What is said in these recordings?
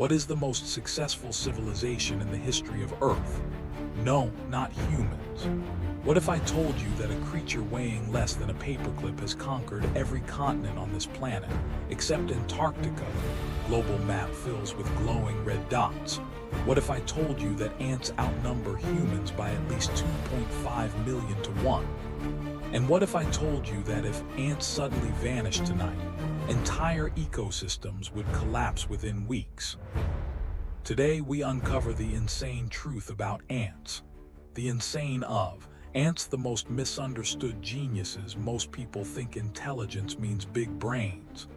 What is the most successful civilization in the history of Earth? No, not humans. What if I told you that a creature weighing less than a paperclip has conquered every continent on this planet, except Antarctica? Global map fills with glowing red dots. What if I told you that ants outnumber humans by at least 2.5 million to 1? And what if I told you that if ants suddenly vanished tonight, entire ecosystems would collapse within weeks? Today we uncover the insane truth about ants. The insane of ants, the most misunderstood geniuses. Most people think intelligence means big brains.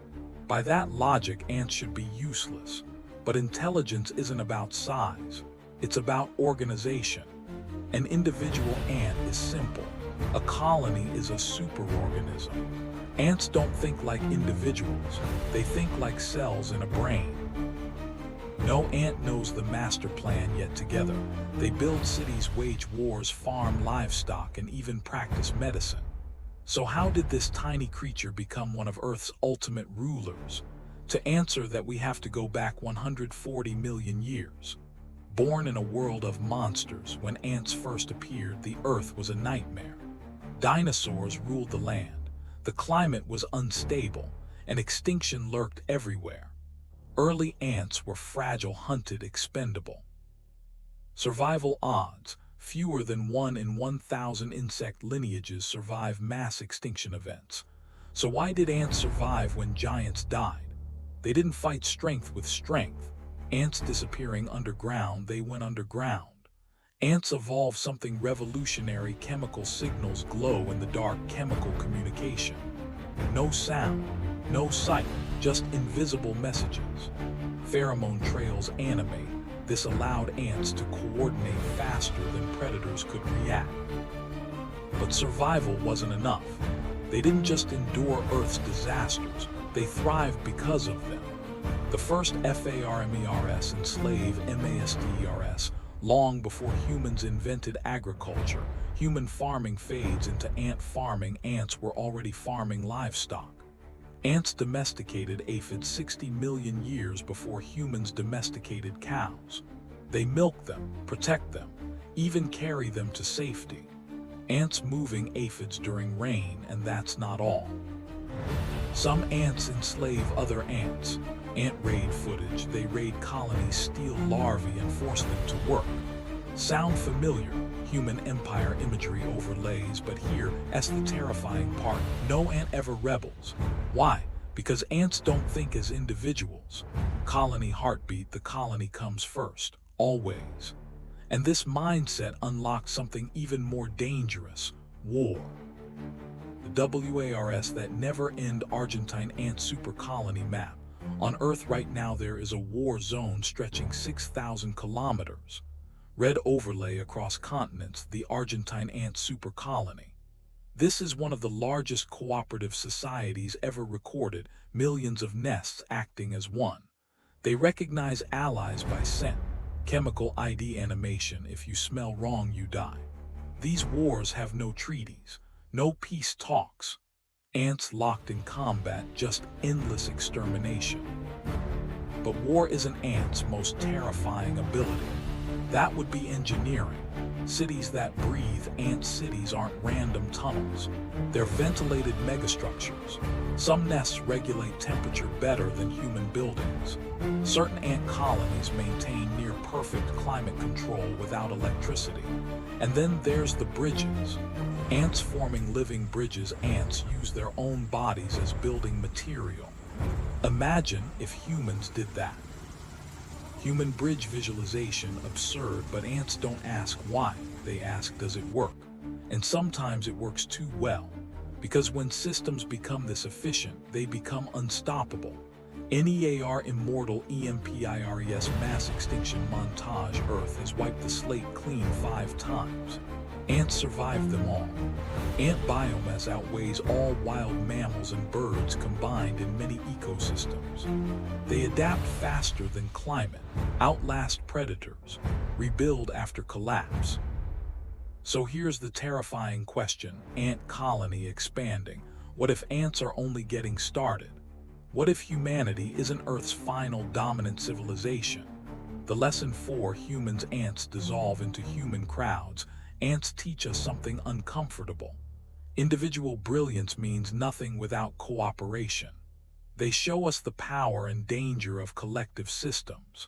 By that logic, ants should be useless. But intelligence isn't about size. It's about organization. An individual ant is simple. A colony is a superorganism. Ants don't think like individuals. They think like cells in a brain. No ant knows the master plan yet. Together, they build cities, wage wars, farm livestock, and even practice medicine. So how did this tiny creature become one of Earth's ultimate rulers? To answer that, we have to go back 140 million years. Born in a world of monsters, when ants first appeared, the Earth was a nightmare. Dinosaurs ruled the land. The climate was unstable, and extinction lurked everywhere. Early ants were fragile, hunted, expendable. Survival odds: fewer than 1 in 1,000 insect lineages survive mass extinction events. So why did ants survive when giants died? They didn't fight strength with strength. Ants disappearing underground, they went underground. Ants evolved something revolutionary: chemical signals glow in the dark, chemical communication. No sound, no sight, just invisible messages. Pheromone trails animate. This allowed ants to coordinate faster than predators could react. But survival wasn't enough. They didn't just endure Earth's disasters, they thrived because of them. The first farmers enslaved masters. Long before humans invented agriculture, human farming fades into ant farming. Ants were already farming livestock. Ants domesticated aphids 60 million years before humans domesticated cows. They milk them, protect them, even carry them to safety. Ants moving aphids during rain, and that's not all. Some ants enslave other ants. Ant raid footage: they raid colonies, steal larvae, and force them to work. Sound familiar? Human empire imagery overlays, but here's the terrifying part: no ant ever rebels. Why? Because ants don't think as individuals. Colony heartbeat: the colony comes first, always. And this mindset unlocks something even more dangerous: war. The WARS, that never-end Argentine ant supercolony map. On Earth right now there is a war zone stretching 6,000 kilometers. Red overlay across continents, the Argentine ant supercolony. This is one of the largest cooperative societies ever recorded, millions of nests acting as one. They recognize allies by scent, chemical ID animation: if you smell wrong, you die. These wars have no treaties, no peace talks. Ants locked in combat, just endless extermination. But war isn't ants' most terrifying ability. That would be engineering. Cities that breathe. Ant cities aren't random tunnels. They're ventilated megastructures. Some nests regulate temperature better than human buildings. Certain ant colonies maintain near-perfect climate control without electricity. And then there's the bridges. Ants forming living bridges. Ants use their own bodies as building material. Imagine if humans did that. Human bridge visualization: absurd, but ants don't ask why, they ask, does it work? And sometimes it works too well. Because when systems become this efficient, they become unstoppable. NEAR Immortal EMPIRES mass extinction montage: Earth has wiped the slate clean 5 times. Ants survived them all. Ant biomass outweighs all wild mammals and birds combined in many ecosystems. They adapt faster than climate, outlast predators, rebuild after collapse. So here's the terrifying question: ant colony expanding. What if ants are only getting started? What if humanity isn't Earth's final dominant civilization? The lesson 4: humans. Ants dissolve into human crowds. Ants teach us something uncomfortable. Individual brilliance means nothing without cooperation. They show us the power and danger of collective systems.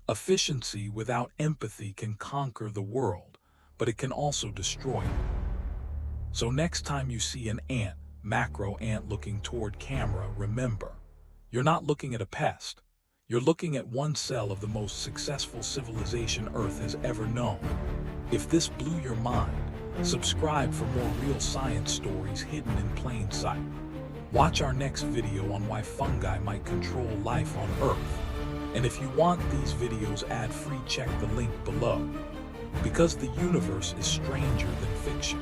Efficiency without empathy can conquer the world, but it can also destroy it. So next time you see an ant, macro ant, looking toward camera, remember, you're not looking at a pest. You're looking at one cell of the most successful civilization Earth has ever known. If this blew your mind, subscribe for more real science stories hidden in plain sight. Watch our next video on why fungi might control life on Earth. And if you want these videos ad-free, check the link below. Because the universe is stranger than fiction.